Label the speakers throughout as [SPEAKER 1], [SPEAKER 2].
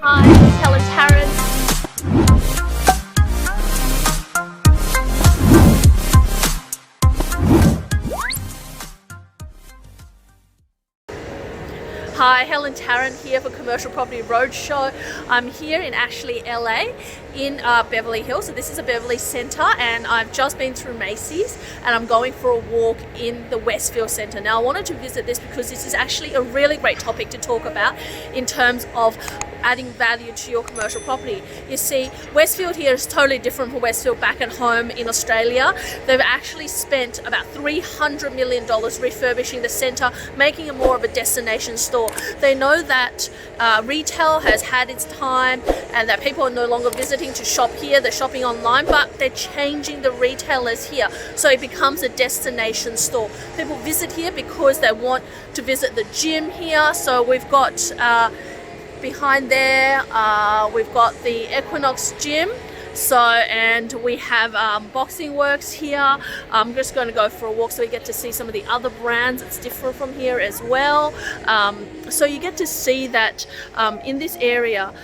[SPEAKER 1] Hi, it's Helen Tarrant. Hi, Helen Tarrant here for Commercial Property Roadshow. I'm here in Ashley, LA, in Beverly Hills. So this is a Beverly Center, and I've just been through Macy's, and I'm going for a walk in the Westfield Center. Now, I wanted to visit this because this is actually a really great topic to talk about in terms of adding value to your commercial property. You see, Westfield here is totally different from Westfield back at home in Australia. They've actually spent about $300 million refurbishing the centre, making it more of a destination store. They know that retail has had its time and that people are no longer visiting to shop here, they're shopping online, but they're changing the retailers here. So it becomes a destination store. People visit here because they want to visit the gym here. So we've got behind there, we've got the Equinox gym. So, and we have Boxing Works here. I'm just going to go for a walk so we get to see some of the other brands. It's different from here as well. So you get to see that in this area,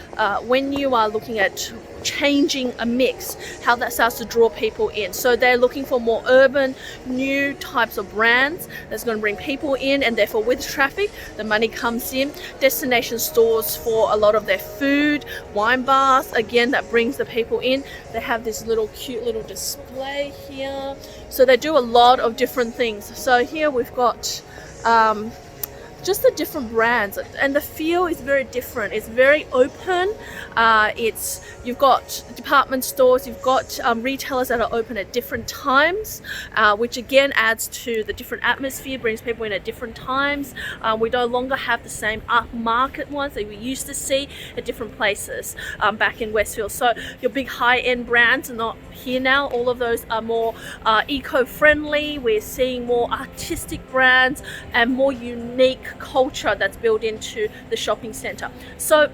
[SPEAKER 1] when you are looking at changing a mix, how that starts to draw people in. So they're looking for more urban, new types of brands that's going to bring people in, and therefore with traffic, the money comes in. Destination stores for a lot of their food, wine bars, again, that brings the people in. They have this little cute little display here. So they do a lot of different things. So here we've got just the different brands, and the feel is very different. It's very open. You've got department stores, you've got retailers that are open at different times, which again adds to the different atmosphere, brings people in at different times. We no longer have the same upmarket ones that we used to see at different places back in Westfield. So your big high-end brands are not here now. All of those are more eco-friendly. We're seeing more artistic brands and more unique culture that's built into the shopping center. So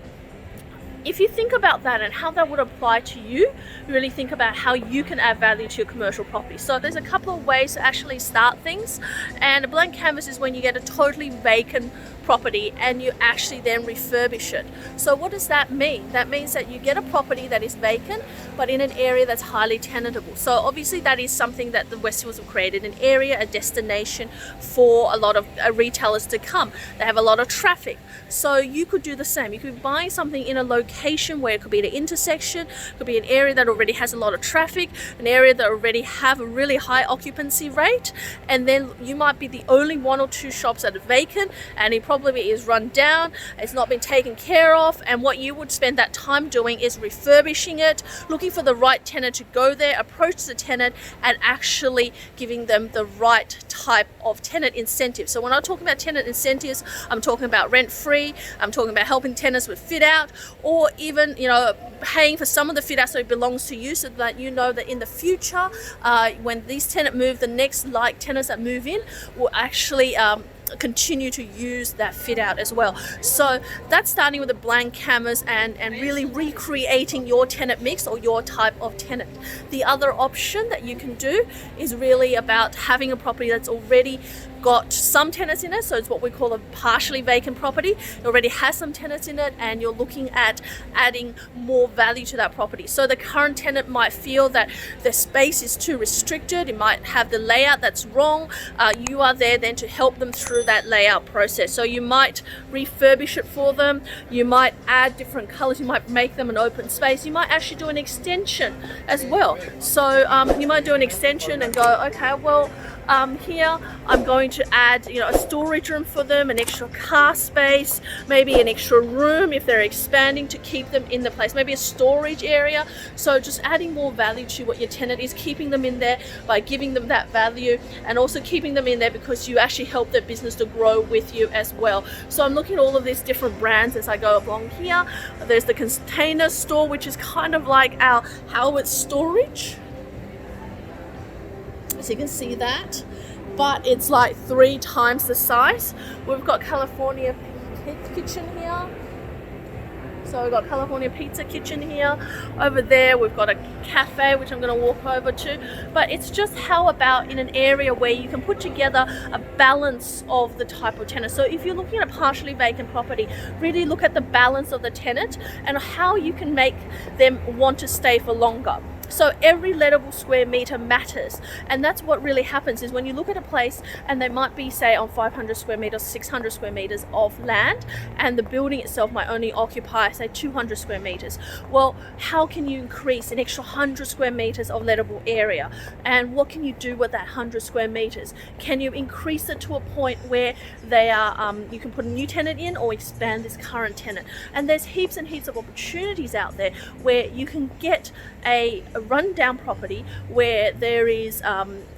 [SPEAKER 1] if you think about that and how that would apply to you, really think about how you can add value to your commercial property. So there's a couple of ways to actually start things, and a blank canvas is when you get a totally vacant property and you actually then refurbish it. So what does that mean? That means that you get a property that is vacant but in an area that's highly tenantable. So obviously that is something that the Westfields have created, an area, a destination for a lot of retailers to come. They have a lot of traffic. So you could do the same. You could be buying something in a location where it could be an intersection, could be an area that already has a lot of traffic, an area that already have a really high occupancy rate, and then you might be the only one or two shops that are vacant, and it probably is run down, it's not been taken care of, and what you would spend that time doing is refurbishing it, looking for the right tenant to go there, approach the tenant, and actually giving them the right type of tenant incentive. So when I'm talking about tenant incentives, I'm talking about rent-free, I'm talking about helping tenants with fit out, or even, you know, paying for some of the fit out so it belongs to you, so that you know that in the future, when these tenants move, the next like tenants that move in will actually continue to use that fit out as well. So that's starting with a blank canvas and really recreating your tenant mix or your type of tenant. The other option that you can do is really about having a property that's already got some tenants in it. So it's what we call a partially vacant property. It already has some tenants in it, and you're looking at adding more value to that property. So the current tenant might feel that the space is too restricted. It might have the layout that's wrong. You are there then to help them through that layout process. So you might refurbish it for them. You might add different colors. You might make them an open space. You might actually do an extension as well. So you might do an extension and go, okay, well, here I'm going to add, you know, a storage room for them, an extra car space, maybe an extra room if they're expanding to keep them in the place, maybe a storage area. So just adding more value to what your tenant is, keeping them in there by giving them that value, and also keeping them in there because you actually help their business to grow with you as well. So I'm looking at all of these different brands as I go along here. There's the Container Store, which is kind of like our Howard storage. So you can see that, but it's like 3 times the size. We've got California Kitchen here. So we've got California Pizza Kitchen here. Over there we've got a cafe, which I'm going to walk over to. But it's just how about in an area where you can put together a balance of the type of tenant. So if you're looking at a partially vacant property, really look at the balance of the tenant and how you can make them want to stay for longer. So every lettable square meter matters, and that's what really happens is when you look at a place and they might be, say, on 500 square meters, 600 square meters of land, and the building itself might only occupy, say, 200 square meters. Well, how can you increase an extra 100 square meters of lettable area? And what can you do with that 100 square meters? Can you increase it to a point where they are, you can put a new tenant in or expand this current tenant? And there's heaps and heaps of opportunities out there where you can get a rundown property where there is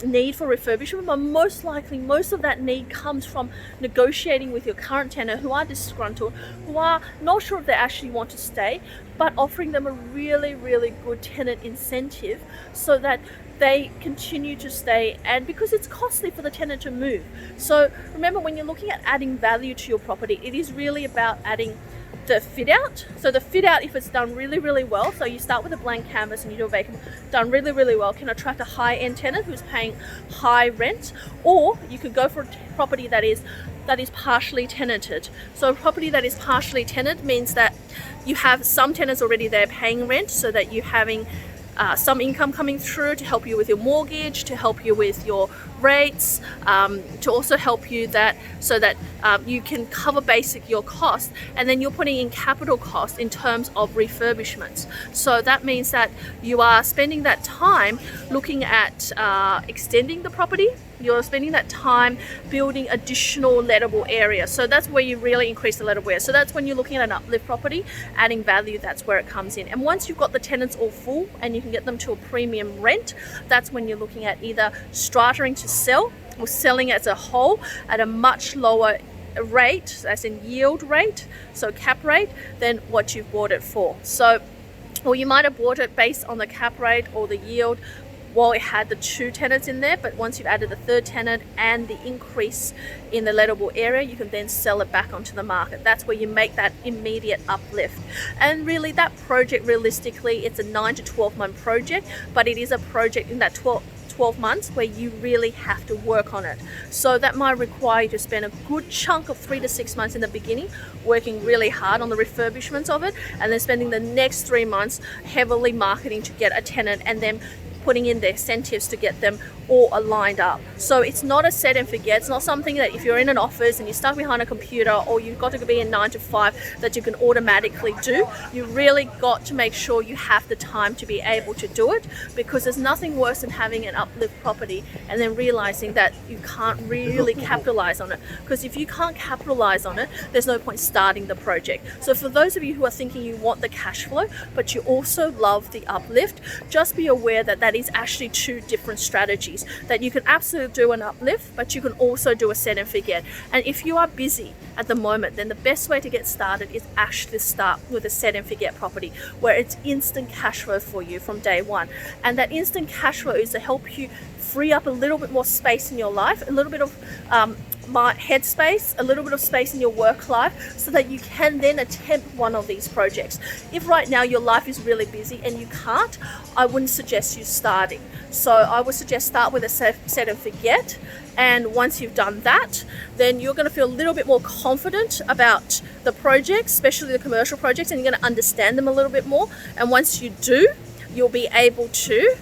[SPEAKER 1] need for refurbishment, but most likely most of that need comes from negotiating with your current tenant who are disgruntled, who are not sure if they actually want to stay, but offering them a really, really good tenant incentive so that they continue to stay, and because it's costly for the tenant to move. So remember, when you're looking at adding value to your property, it is really about adding the fit out. So the fit out, if it's done really, really well, so you start with a blank canvas and you do a vacant, done really, really well, can attract a high-end tenant who's paying high rent. Or you could go for a property that is partially tenanted. So a property that is partially tenanted means that you have some tenants already there paying rent, so that you're having some income coming through to help you with your mortgage, to help you with your rates, to also help you so that you can cover basic your costs, and then you're putting in capital costs in terms of refurbishments. So that means that you are spending that time looking at extending the property. You're spending that time building additional lettable area. So that's where you really increase the lettable area. So that's when you're looking at an uplift property, adding value, that's where it comes in. And once you've got the tenants all full and you can get them to a premium rent, that's when you're looking at either strataing to sell or selling as a whole at a much lower rate, as in yield rate, so cap rate, than what you've bought it for. So, or you might have bought it based on the cap rate or the yield while it had the 2 tenants in there, but once you've added the 3rd tenant and the increase in the lettable area, you can then sell it back onto the market. That's where you make that immediate uplift. And really, that project, realistically, it's a 9 to 12 month project, but it is a project in that 12 months where you really have to work on it. So that might require you to spend a good chunk of 3 to 6 months in the beginning working really hard on the refurbishments of it, and then spending the next 3 months heavily marketing to get a tenant, and then putting in the incentives to get them all aligned up. So it's not a set and forget. It's not something that if you're in an office and you're stuck behind a computer, or you've got to be in 9 to 5, that you can automatically do. You really got to make sure you have the time to be able to do it, because there's nothing worse than having an uplift property and then realizing that you can't really capitalize on it. Because if you can't capitalize on it, there's no point starting the project. So for those of you who are thinking you want the cash flow, but you also love the uplift, just be aware that that is actually 2 different strategies. That you can absolutely do an uplift, but you can also do a set and forget. And if you are busy at the moment, then the best way to get started is actually start with a set and forget property, where it's instant cash flow for you from day one. And that instant cash flow is to help you free up a little bit more space in your life, a little bit of headspace, a little bit of space in your work life, so that you can then attempt one of these projects. If right now your life is really busy and you can't, I wouldn't suggest you starting. So I would suggest start with a set and forget, and once you've done that, then you're going to feel a little bit more confident about the projects, especially the commercial projects, and you're going to understand them a little bit more. And once you do, you'll be able to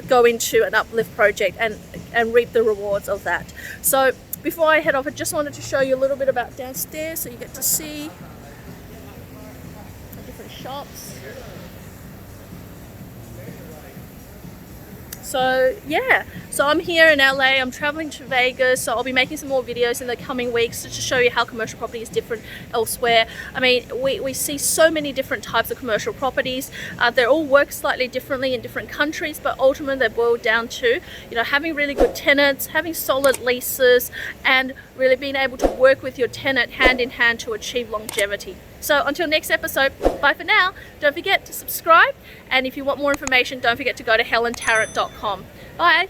[SPEAKER 1] go into an uplift project and reap the rewards of that. So before I head off, I just wanted to show you a little bit about downstairs, so you get to see the different shops. So yeah, so I'm here in LA, I'm traveling to Vegas, so I'll be making some more videos in the coming weeks to show you how commercial property is different elsewhere. I mean, we see so many different types of commercial properties. They all work slightly differently in different countries, but ultimately they boil down to, you know, having really good tenants, having solid leases, and really being able to work with your tenant hand in hand to achieve longevity. So until next episode, bye for now. Don't forget to subscribe, and if you want more information, don't forget to go to helentarrant.com. Bye.